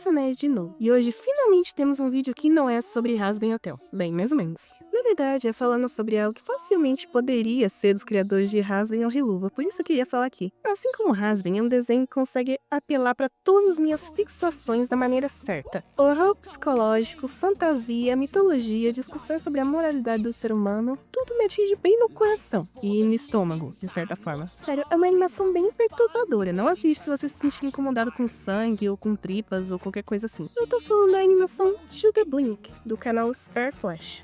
Nerd de novo, e hoje finalmente temos um vídeo que não é sobre Hazbin Hotel, bem, mais ou menos. Na verdade, é falando sobre algo que facilmente poderia ser dos criadores de Hazbin ou Reluva, por isso eu queria falar aqui. Assim como Hazbin é um desenho que consegue apelar para todas as minhas fixações da maneira certa. Horror psicológico, fantasia, mitologia, discussões sobre a moralidade do ser humano, tudo me atinge bem no coração e no estômago, de certa forma. Sério, é uma animação bem perturbadora, não assiste se você se sentir incomodado com sangue ou com tripas ou qualquer coisa assim. Eu tô falando da animação To The Blink, do canal Spare Flash.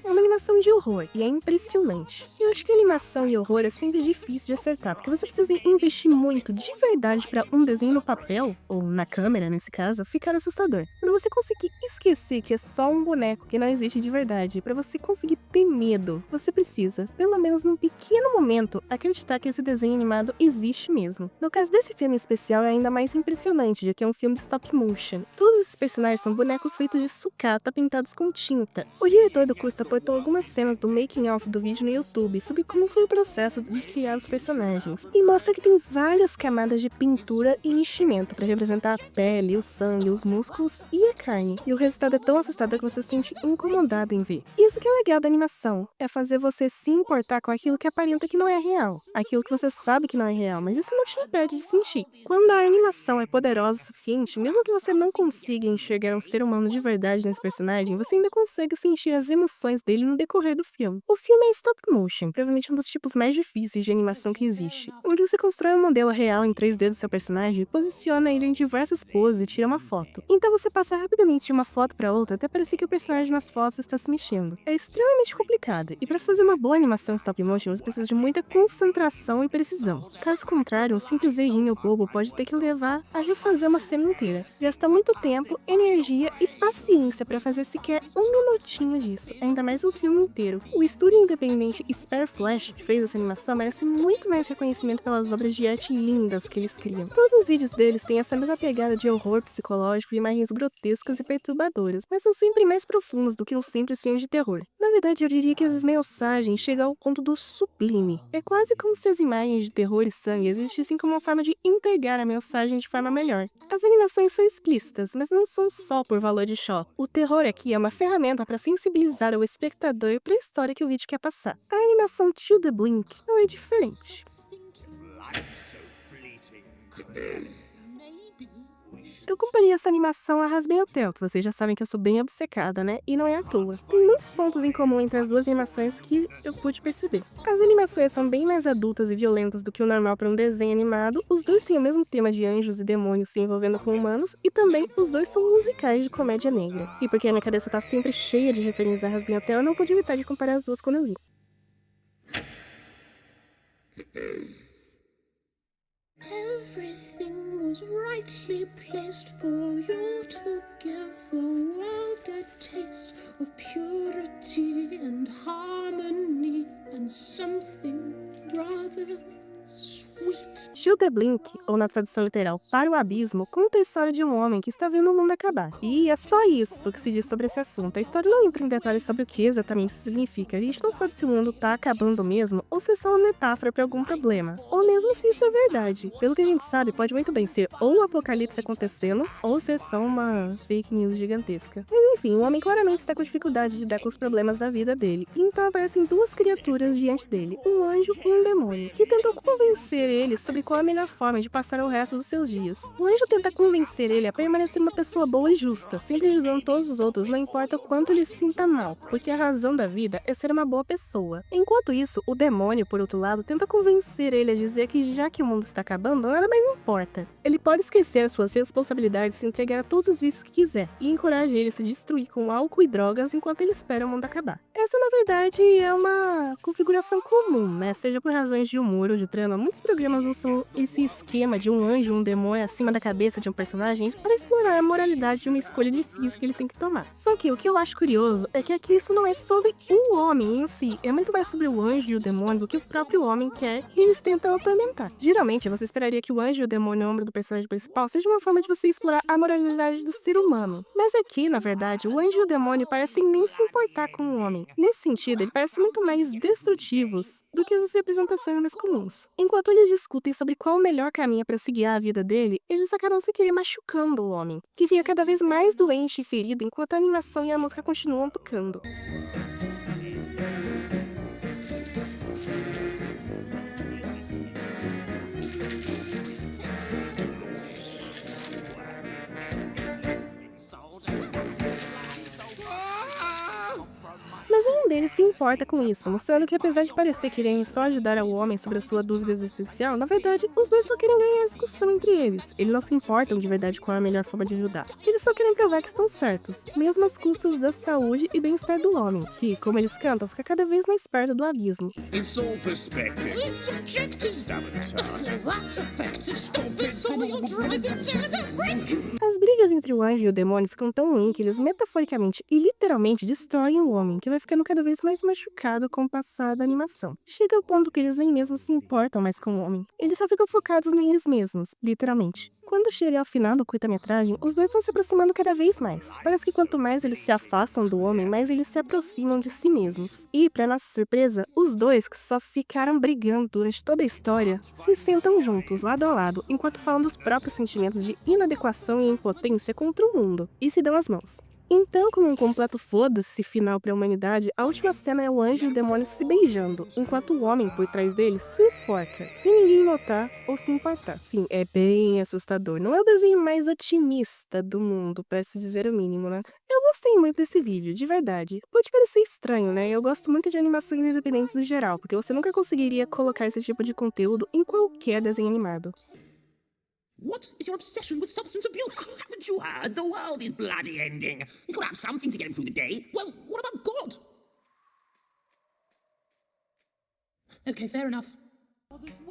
É uma animação de horror e é impressionante. Eu acho que animação e horror é sempre difícil de acertar, porque você precisa investir muito de verdade para um desenho no papel, ou na câmera nesse caso, ficar assustador. Para você conseguir esquecer que é só um boneco que não existe de verdade, para você conseguir ter medo, você precisa, pelo menos num pequeno momento, acreditar que esse desenho animado existe mesmo. No caso desse filme especial é ainda mais impressionante, já que é um filme de stop motion. Todos esses personagens são bonecos feitos de sucata pintados com tinta. O diretor do curso aportou algumas cenas do making of do vídeo no YouTube sobre como foi o processo de criar os personagens, e mostra que tem várias camadas de pintura e enchimento para representar a pele, o sangue, os músculos e a carne, e o resultado é tão assustador que você se sente incomodado em ver. Isso que é legal da animação, é fazer você se importar com aquilo que aparenta que não é real, aquilo que você sabe que não é real, mas isso não te impede de sentir. Quando a animação é poderosa o suficiente, mesmo que você não consiga enxergar um ser humano de verdade nesse personagem, você ainda consegue sentir as emoções dele no decorrer do filme. O filme é stop motion, provavelmente um dos tipos mais difíceis de animação que existe, onde você constrói um modelo real em 3D do seu personagem e posiciona ele em diversas poses e tira uma foto. Então você passa rapidamente de uma foto para outra até parecer que o personagem nas fotos está se mexendo. É extremamente complicado, e para fazer uma boa animação stop motion você precisa de muita concentração e precisão. Caso contrário, um simples errinho bobo pode ter que levar a refazer uma cena inteira. Gasta muito tempo, energia e paciência para fazer sequer um minutinho disso, ainda mais um filme inteiro. O estúdio independente Spare Flash, que fez essa animação, merece muito mais reconhecimento pelas obras de arte lindas que eles criam. Todos os vídeos deles têm essa mesma pegada de horror psicológico e imagens grotescas e perturbadoras, mas são sempre mais profundos do que um simples filme de terror. Na verdade, eu diria que as mensagens chegam ao ponto do sublime. É quase como se as imagens de terror e sangue existissem como uma forma de entregar a mensagem de forma melhor. As animações são explícitas, mas não são só por valor de choque. O terror aqui é uma ferramenta para sensibilizar o espectador para a história que o vídeo quer passar. A animação To The Blink não é diferente. Eu comparei essa animação a Hazbin Hotel, que vocês já sabem que eu sou bem obcecada, né? E não é à toa. Tem muitos pontos em comum entre as duas animações que eu pude perceber. As animações são bem mais adultas e violentas do que o normal para um desenho animado, os dois têm o mesmo tema de anjos e demônios se envolvendo com humanos, e também os dois são musicais de comédia negra. E porque a minha cabeça tá sempre cheia de referências a Hazbin Hotel, eu não pude evitar de comparar as duas quando eu vi. Everything was rightly placed for you to give the world a taste of purity and harmony and something rather sweet. To The Blink, ou na tradução literal, Para o Abismo, conta a história de um homem que está vendo o mundo acabar. E é só isso que se diz sobre esse assunto. A história não entra em detalhes sobre o que exatamente isso significa. A gente não sabe se o mundo tá acabando mesmo, ou se é só uma metáfora para algum problema. Ou mesmo se isso é verdade. Pelo que a gente sabe, pode muito bem ser ou o apocalipse acontecendo, ou ser só uma fake news gigantesca. Mas enfim, o homem claramente está com dificuldade de lidar com os problemas da vida dele. E então aparecem duas criaturas diante dele, um anjo e um demônio, que tentam convencer ele sobre qual é a melhor forma de passar o resto dos seus dias. O anjo tenta convencer ele a permanecer uma pessoa boa e justa, sempre ajudando todos os outros, não importa o quanto ele se sinta mal, porque a razão da vida é ser uma boa pessoa. Enquanto isso, o demônio, por outro lado, tenta convencer ele a dizer que já que o mundo está acabando, nada mais importa. Ele pode esquecer as suas responsabilidades e se entregar a todos os vícios que quiser, e encoraja ele a se destruir com álcool e drogas enquanto ele espera o mundo acabar. Essa, na verdade, é uma configuração comum, né? Seja por razões de humor ou de trama, muitos programas usam esse esquema de um anjo, um demônio acima da cabeça de um personagem para explorar a moralidade de uma escolha difícil que ele tem que tomar. Só que o que eu acho curioso é que aqui isso não é sobre o homem em si, é muito mais sobre o anjo e o demônio do que o próprio homem quer e eles tentam atormentar. Geralmente, você esperaria que o anjo e o demônio, o ombro do personagem principal, seja uma forma de você explorar a moralidade do ser humano. Mas aqui, na verdade, o anjo e o demônio parecem nem se importar com o homem. Nesse sentido, eles parecem muito mais destrutivos do que as representações mais comuns. Enquanto eles eles discutem sobre qual o melhor caminho para se guiar a vida dele, eles acabam sem querer machucando o homem, que fica cada vez mais doente e ferido enquanto a animação e a música continuam tocando. Mas nenhum deles se importa com isso, mostrando que apesar de parecer quererem só ajudar ao homem sobre a sua dúvida existencial, na verdade, os dois só querem ganhar a discussão entre eles. Eles não se importam de verdade qual é a melhor forma de ajudar. Eles só querem provar que estão certos, mesmo às custas da saúde e bem-estar do homem, que, como eles cantam, fica cada vez mais perto do abismo. It's all perspective. It's objective. That's effective. Stop it, or you'll drive into the ring. As brigas entre o anjo e o demônio ficam tão ruins que eles metaforicamente e literalmente destroem o homem, que vai ficando cada vez mais machucado com o passar da animação. Chega ao ponto que eles nem mesmo se importam mais com o homem. Eles só ficam focados neles mesmos, literalmente. Quando chega ao final do curta-metragem, os dois vão se aproximando cada vez mais. Parece que quanto mais eles se afastam do homem, mais eles se aproximam de si mesmos. E, pra nossa surpresa, os dois, que só ficaram brigando durante toda a história, se sentam juntos, lado a lado, enquanto falam dos próprios sentimentos de inadequação e impotência contra o mundo, e se dão as mãos. Então, como um completo foda-se final pra humanidade, a última cena é o anjo e o demônio se beijando, enquanto o homem por trás deles se enforca, sem ninguém notar ou se importar. Sim, é bem assustador. Não é o desenho mais otimista do mundo, pra se dizer o mínimo, né? Eu gostei muito desse vídeo, de verdade. Pode parecer estranho, né? Eu gosto muito de animações independentes no geral, porque você nunca conseguiria colocar esse tipo de conteúdo em qualquer desenho animado. What is your obsession with substance abuse? Haven't you heard? The world is bloody ending. He's got to have something to get him through the day. Well, what about God? Okay, fair enough.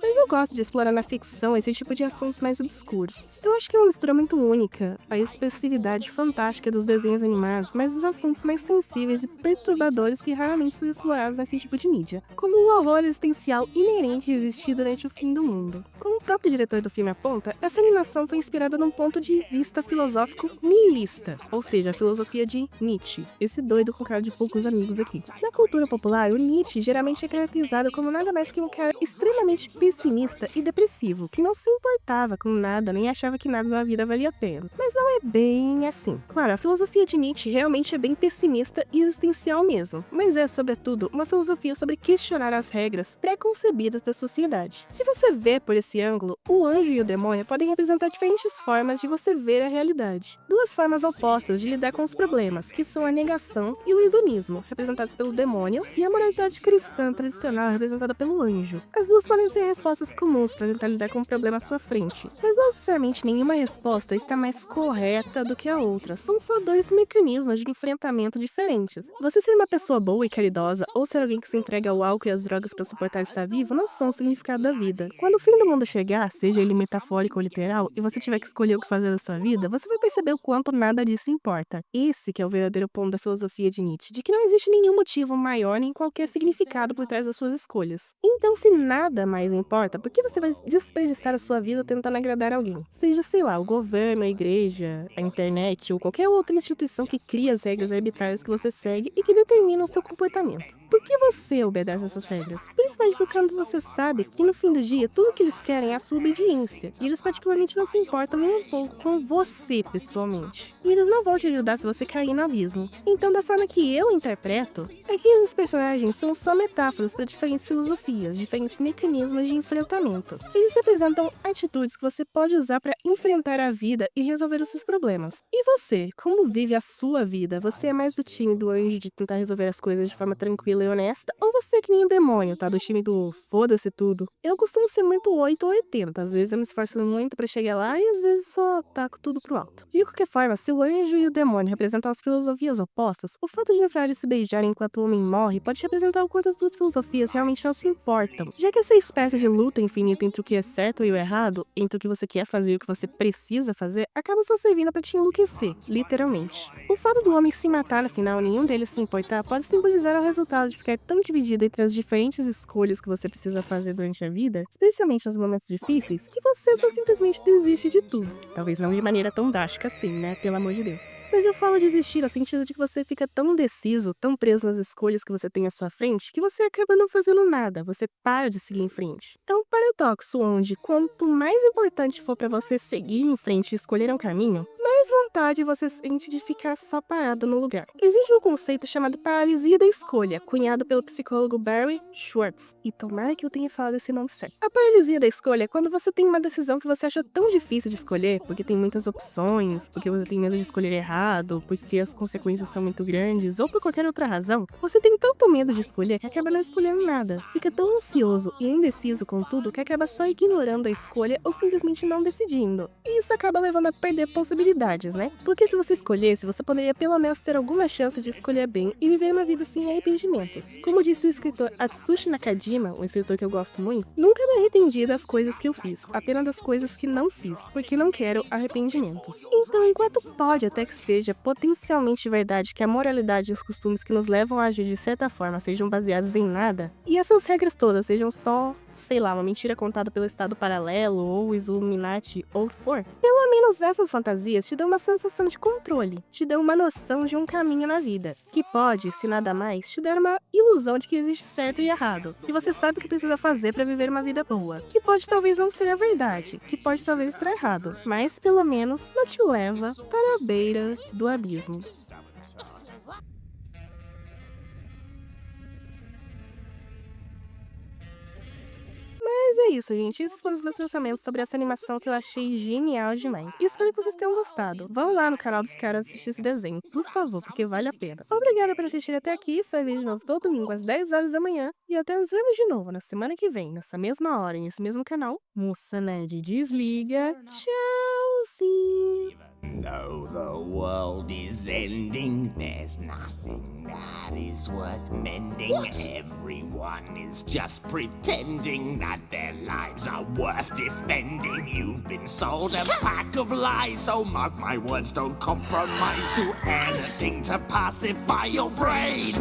Mas eu gosto de explorar na ficção esse tipo de assuntos mais obscuros. Eu acho que é uma mistura muito única, a expressividade fantástica dos desenhos animados, mas os assuntos mais sensíveis e perturbadores que raramente são explorados nesse tipo de mídia, como o horror existencial inerente a existir durante o fim do mundo. Como o próprio diretor do filme aponta, essa animação foi inspirada num ponto de vista filosófico nihilista, ou seja, a filosofia de Nietzsche, esse doido com cara de poucos amigos aqui. Na cultura popular, o Nietzsche geralmente é caracterizado como nada mais que um cara extremamente pessimista e depressivo, que não se importava com nada, nem achava que nada na vida valia a pena. Mas não é bem assim. Claro, a filosofia de Nietzsche realmente é bem pessimista e existencial mesmo, mas é, sobretudo, uma filosofia sobre questionar as regras pré-concebidas da sociedade. Se você vê por esse ângulo, o anjo e o demônio podem representar diferentes formas de você ver a realidade. Duas formas opostas de lidar com os problemas, que são a negação e o hedonismo, representados pelo demônio, e a moralidade cristã tradicional, representada pelo anjo. As duas podem ser respostas comuns para tentar lidar com um problema à sua frente, mas não necessariamente nenhuma resposta está mais correta do que a outra. São só dois mecanismos de enfrentamento diferentes. Você ser uma pessoa boa e caridosa, ou ser alguém que se entrega ao álcool e às drogas para suportar estar vivo, não são o significado da vida. Quando o fim do mundo chegar, seja ele metafórico ou literal, e você tiver que escolher o que fazer da sua vida, você vai perceber o quanto nada disso importa. Esse que é o verdadeiro ponto da filosofia de Nietzsche, de que não existe nenhum motivo maior nem qualquer significado por trás das suas escolhas. Então, se nada mais importa, por que você vai desperdiçar a sua vida tentando agradar alguém? Seja, sei lá, o governo, a igreja, a internet ou qualquer outra instituição que cria as regras arbitrárias que você segue e que determinam o seu comportamento. Por que você obedece essas regras? Principalmente porque quando você sabe que no fim do dia tudo que eles querem é a sua obediência, e eles particularmente não se importam nem um pouco com você pessoalmente. E eles não vão te ajudar se você cair no abismo. Então, da forma que eu interpreto, é que os personagens são só metáforas para diferentes filosofias, diferentes mecanismos de enfrentamento. Eles representam atitudes que você pode usar para enfrentar a vida e resolver os seus problemas. E você, como vive a sua vida? Você é mais do time do anjo de tentar resolver as coisas de forma tranquila e honesta, ou você é que nem o demônio, tá? Do time do foda-se tudo? Eu costumo ser muito 8 ou 80, às vezes eu me esforço muito pra chegar lá e às vezes só taco tudo pro alto. De qualquer forma, se o anjo e o demônio representam as filosofias opostas, o fato de Efraim se beijarem enquanto o homem morre pode representar o quanto as duas filosofias realmente não se importam, já que essa espécie de luta infinita entre o que é certo e o errado, entre o que você quer fazer e o que você precisa fazer, acaba só servindo pra te enlouquecer, literalmente. O fato do homem se matar no final e nenhum deles se importar pode simbolizar o resultado pode ficar tão dividida entre as diferentes escolhas que você precisa fazer durante a vida, especialmente nos momentos difíceis, que você só simplesmente desiste de tudo. Talvez não de maneira tão drástica assim, né? Pelo amor de Deus. Mas eu falo desistir no sentido de que você fica tão indeciso, tão preso nas escolhas que você tem à sua frente, que você acaba não fazendo nada, você para de seguir em frente. É um paradoxo onde, quanto mais importante for pra você seguir em frente e escolher um caminho, mais vontade você sente de ficar só parado no lugar. Existe um conceito chamado paralisia da escolha, cunhado pelo psicólogo Barry Schwartz, e tomara que eu tenha falado esse nome certo. A paralisia da escolha é quando você tem uma decisão que você acha tão difícil de escolher, porque tem muitas opções, porque você tem medo de escolher errado, porque as consequências são muito grandes, ou por qualquer outra razão, você tem tanto medo de escolher que acaba não escolhendo nada. Fica tão ansioso e indeciso com tudo que acaba só ignorando a escolha ou simplesmente não decidindo. E isso acaba levando a perder possibilidades, né? Porque se você escolhesse, você poderia pelo menos ter alguma chance de escolher bem e viver uma vida sem arrependimentos. Como disse o escritor Atsushi Nakajima, um escritor que eu gosto muito, nunca me arrependi das coisas que eu fiz, apenas das coisas que não fiz, porque não quero arrependimentos. Então, enquanto pode até que seja potencialmente verdade que a moralidade e os costumes que nos levam a agir de certa forma sejam baseados em nada, e essas regras todas sejam só, sei lá, uma mentira contada pelo Estado Paralelo, ou os Illuminati, ou o que for, pelo menos essas fantasias te dão uma sensação de controle, te dão uma noção de um caminho na vida, que pode, se nada mais, te dar uma ilusão de que existe certo e errado, que você sabe o que precisa fazer pra viver uma vida boa, que pode talvez não ser a verdade, que pode talvez estar errado, mas pelo menos não te leva para a beira do abismo. Mas é isso, gente. Esses foram os meus pensamentos sobre essa animação que eu achei genial demais. E espero que vocês tenham gostado. Vão lá no canal dos caras assistir esse desenho, por favor, porque vale a pena. Obrigada por assistir até aqui. Sai vídeo de novo todo domingo às 10 horas da manhã. E até nos vemos de novo na semana que vem, nessa mesma hora e nesse mesmo canal. Moça Nerd desliga. Tchauzinho. Though the world is ending, there's nothing that is worth mending. Everyone is just pretending that their lives are worth defending. You've been sold a pack of lies, so mark my words, don't compromise. Do anything to pacify your brain.